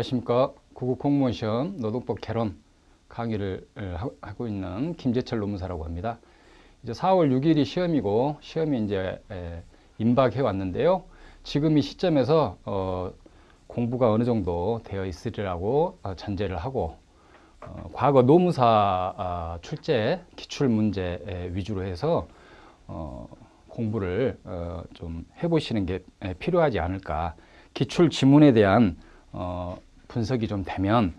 안녕하십니까. 구급 공무원 시험 노동법 개론 강의를 하고 있는 김재철 노무사라고 합니다. 이제 4월 6일이 시험이고 시험이 이제 임박해 왔는데요. 지금 이 시점에서 공부가 어느 정도 되어 있으리라고 전제를 하고 과거 노무사 출제 기출 문제 위주로 해서 공부를 좀 해보시는 게 필요하지 않을까. 기출 지문에 대한 분석이 좀 되면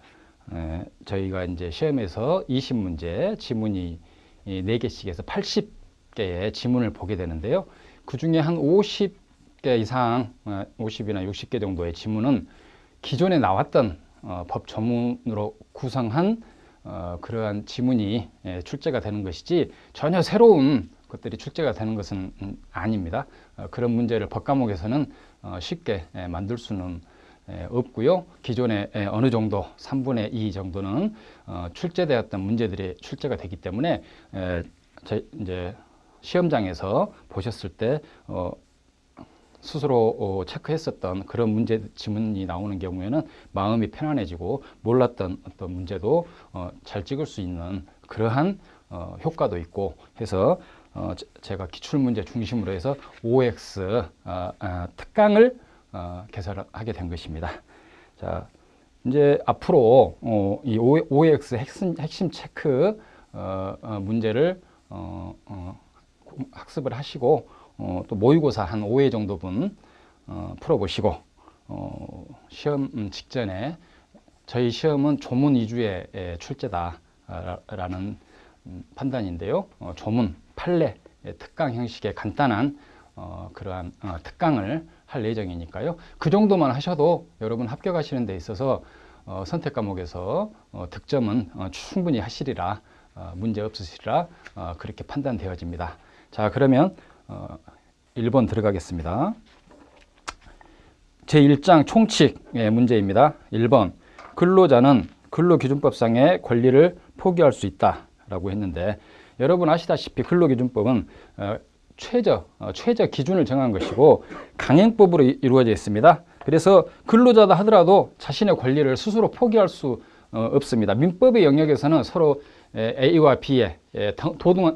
저희가 이제 시험에서 20문제 지문이 4개씩 해서 80개의 지문을 보게 되는데요. 그 중에 한 50개 이상, 50이나 60개 정도의 지문은 기존에 나왔던 법 전문으로 구성한 그러한 지문이 출제가 되는 것이지 전혀 새로운 것들이 출제가 되는 것은 아닙니다. 그런 문제를 법 과목에서는 쉽게 만들 수는 없고요. 기존에 어느 정도 3분의 2 정도는 출제되었던 문제들이 출제가 되기 때문에 이제 시험장에서 보셨을 때 스스로 체크했었던 그런 문제 지문이 나오는 경우에는 마음이 편안해지고 몰랐던 어떤 문제도 잘 찍을 수 있는 그러한 효과도 있고 해서 제가 기출문제 중심으로 해서 OX 특강을 개설하게 된 것입니다. 자, 이제 앞으로 이 OX 핵심 체크 문제를 학습을 하시고 또 모의고사 한 5회 정도분 풀어보시고 시험 직전에 저희 시험은 조문 위주의 출제다라는 판단인데요. 조문, 판례, 특강 형식의 간단한 그러한 특강을 할 예정이니까요. 그 정도만 하셔도 여러분 합격하시는 데 있어서 선택 과목에서 득점은 충분히 하시리라, 문제 없으시리라 그렇게 판단되어집니다. 자, 그러면 1번 들어가겠습니다. 제1장 총칙의 문제입니다. 1번 근로자는 근로기준법상의 권리를 포기할 수 있다 라고 했는데 여러분 아시다시피 근로기준법은 최저 기준을 정한 것이고 강행법으로 이루어져 있습니다. 그래서 근로자다 하더라도 자신의 권리를 스스로 포기할 수 없습니다. 민법의 영역에서는 서로 A와 B의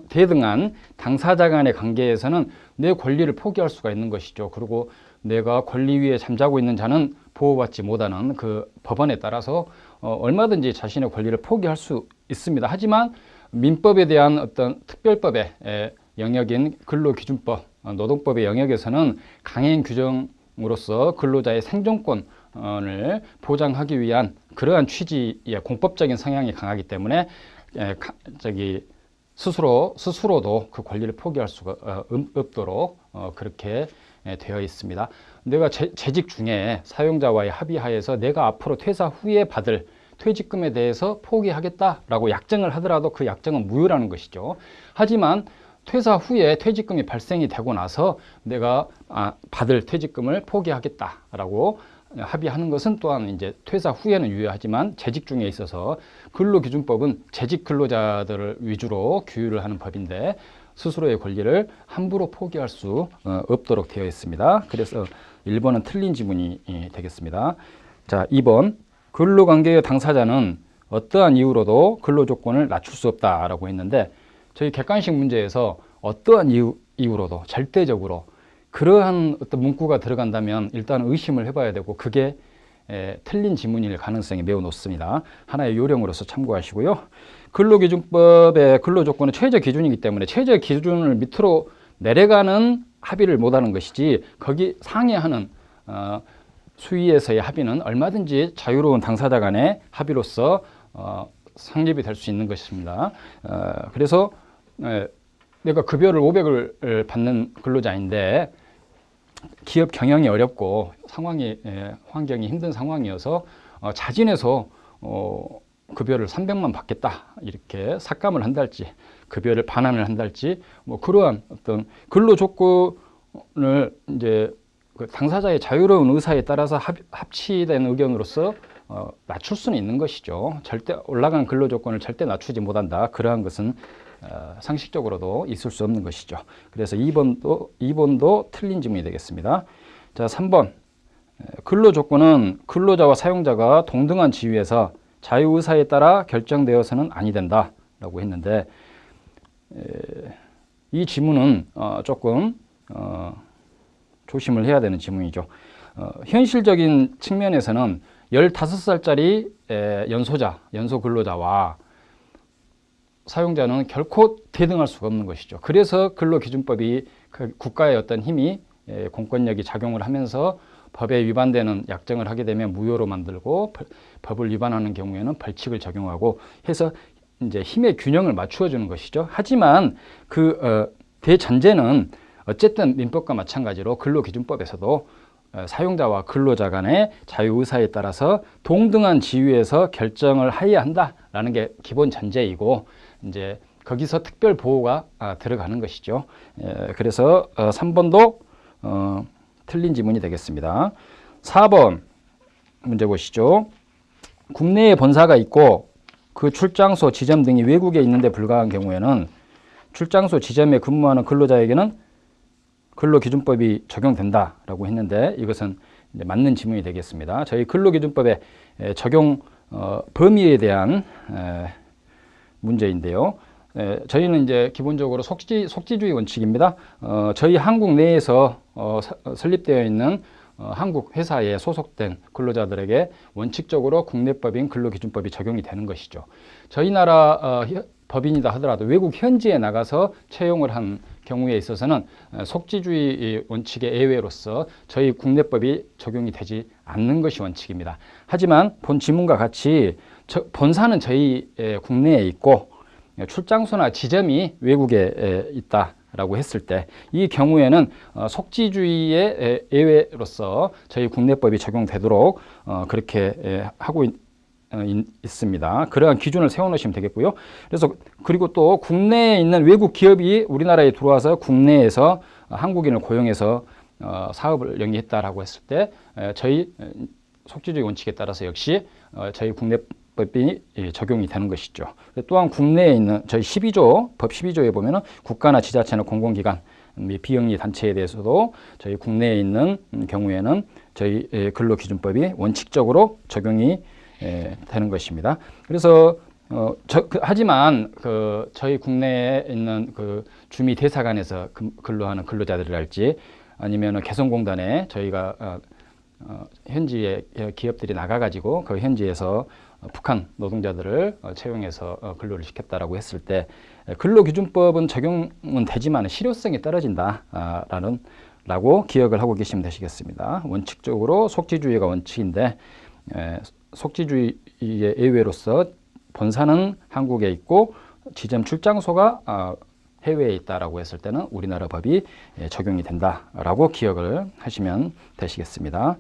대등한 당사자 간의 관계에서는 내 권리를 포기할 수가 있는 것이죠. 그리고 내가 권리 위에 잠자고 있는 자는 보호받지 못하는 그 법원에 따라서 얼마든지 자신의 권리를 포기할 수 있습니다. 하지만 민법에 대한 어떤 특별법의 영역인 근로기준법, 노동법의 영역에서는 강행 규정으로서 근로자의 생존권을 보장하기 위한 그러한 취지의 공법적인 성향이 강하기 때문에 스스로도 그 권리를 포기할 수가 없도록 그렇게 되어 있습니다. 내가 재직 중에 사용자와의 합의하에서 내가 앞으로 퇴사 후에 받을 퇴직금에 대해서 포기하겠다라고 약정을 하더라도 그 약정은 무효라는 것이죠. 하지만 퇴사 후에 퇴직금이 발생이 되고 나서 내가 받을 퇴직금을 포기하겠다라고 합의하는 것은 또한 이제 퇴사 후에는 유효하지만 재직 중에 있어서 근로기준법은 재직 근로자들을 위주로 규율을 하는 법인데 스스로의 권리를 함부로 포기할 수 없도록 되어 있습니다. 그래서 1번은 틀린 지문이 되겠습니다. 자, 2번 근로관계의 당사자는 어떠한 이유로도 근로조건을 낮출 수 없다라고 했는데 저희 객관식 문제에서 어떠한 이유로도 절대적으로 그러한 어떤 문구가 들어간다면 일단 의심을 해봐야 되고 그게 틀린 지문일 가능성이 매우 높습니다. 하나의 요령으로서 참고하시고요. 근로기준법의 근로조건은 최저 기준이기 때문에 최저 기준을 밑으로 내려가는 합의를 못하는 것이지 거기 상회하는 수위에서의 합의는 얼마든지 자유로운 당사자 간의 합의로서 성립이 될 수 있는 것입니다. 그래서 내가 급여를 500을 받는 근로자인데 기업 경영이 어렵고 환경이 힘든 상황이어서 자진해서 급여를 300만 받겠다 이렇게 삭감을 한달지 급여를 반환을 한달지 뭐 그러한 어떤 근로 조건을 이제 그 당사자의 자유로운 의사에 따라서 합치된 의견으로서 낮출 수는 있는 것이죠. 절대 올라간 근로 조건을 절대 낮추지 못한다. 그러한 것은 상식적으로도 있을 수 없는 것이죠. 그래서 2번도 틀린 질문이 되겠습니다. 자, 3번 근로 조건은 근로자와 사용자가 동등한 지위에서 자유의사에 따라 결정되어서는 아니 된다 라고 했는데, 이 지문은 조금 조심을 해야 되는 지문이죠. 현실적인 측면에서는 15살짜리 연소 근로자와 사용자는 결코 대등할 수가 없는 것이죠. 그래서 근로기준법이 국가의 어떤 힘이 공권력이 작용을 하면서 법에 위반되는 약정을 하게 되면 무효로 만들고, 법을 위반하는 경우에는 벌칙을 적용하고 해서 이제 힘의 균형을 맞추어 주는 것이죠. 하지만 그 대전제는 어쨌든 민법과 마찬가지로 근로기준법에서도 사용자와 근로자 간의 자유의사에 따라서 동등한 지위에서 결정을 하여야 한다라는 게 기본 전제이고, 이제 거기서 특별 보호가 들어가는 것이죠. 그래서 3번도 틀린 지문이 되겠습니다. 4번 문제 보시죠. 국내에 본사가 있고 그 출장소, 지점 등이 외국에 있는데 불과한 경우에는 출장소, 지점에 근무하는 근로자에게는 근로기준법이 적용된다라고 했는데, 이것은 이제 맞는 지문이 되겠습니다. 저희 근로기준법의 적용 범위에 대한 문제인데요. 저희는 이제 기본적으로 속지주의 원칙입니다. 저희 한국 내에서 설립되어 있는 한국 회사에 소속된 근로자들에게 원칙적으로 국내법인 근로기준법이 적용이 되는 것이죠. 저희 나라 법인이다 하더라도 외국 현지에 나가서 채용을 한 경우에 있어서는 속지주의 원칙의 예외로서 저희 국내법이 적용이 되지 않는 것이 원칙입니다. 하지만 본 지문과 같이 본사는 저희 국내에 있고 출장소나 지점이 외국에 있다라고 했을 때, 이 경우에는 속지주의의 예외로서 저희 국내법이 적용되도록 그렇게 하고 있습니다. 그러한 기준을 세워놓으시면 되겠고요. 그래서 그리고 또 국내에 있는 외국 기업이 우리나라에 들어와서 국내에서 한국인을 고용해서 사업을 영위했다라고 했을 때 저희 속지주의 원칙에 따라서 역시 저희 국내법이 적용이 되는 것이죠. 또한 국내에 있는 저희 12조, 법 12조에 보면은 국가나 지자체나 공공기관, 비영리 단체에 대해서도 저희 국내에 있는 경우에는 저희 근로기준법이 원칙적으로 적용이 되는 것입니다. 그래서 하지만 저희 국내에 있는 주미 대사관에서 근로하는 근로자들이랄지 아니면 개성공단에 저희가 현지의 기업들이 나가가지고 그 현지에서 북한 노동자들을 채용해서 근로를 시켰다라고 했을 때 근로기준법은 적용은 되지만 실효성이 떨어진다라고 기억을 하고 계시면 되시겠습니다. 원칙적으로 속지주의가 원칙인데 속지주의의 예외로서 본사는 한국에 있고 지점 출장소가 해외에 있다라고 했을 때는 우리나라 법이 적용이 된다라고 기억을 하시면 되시겠습니다.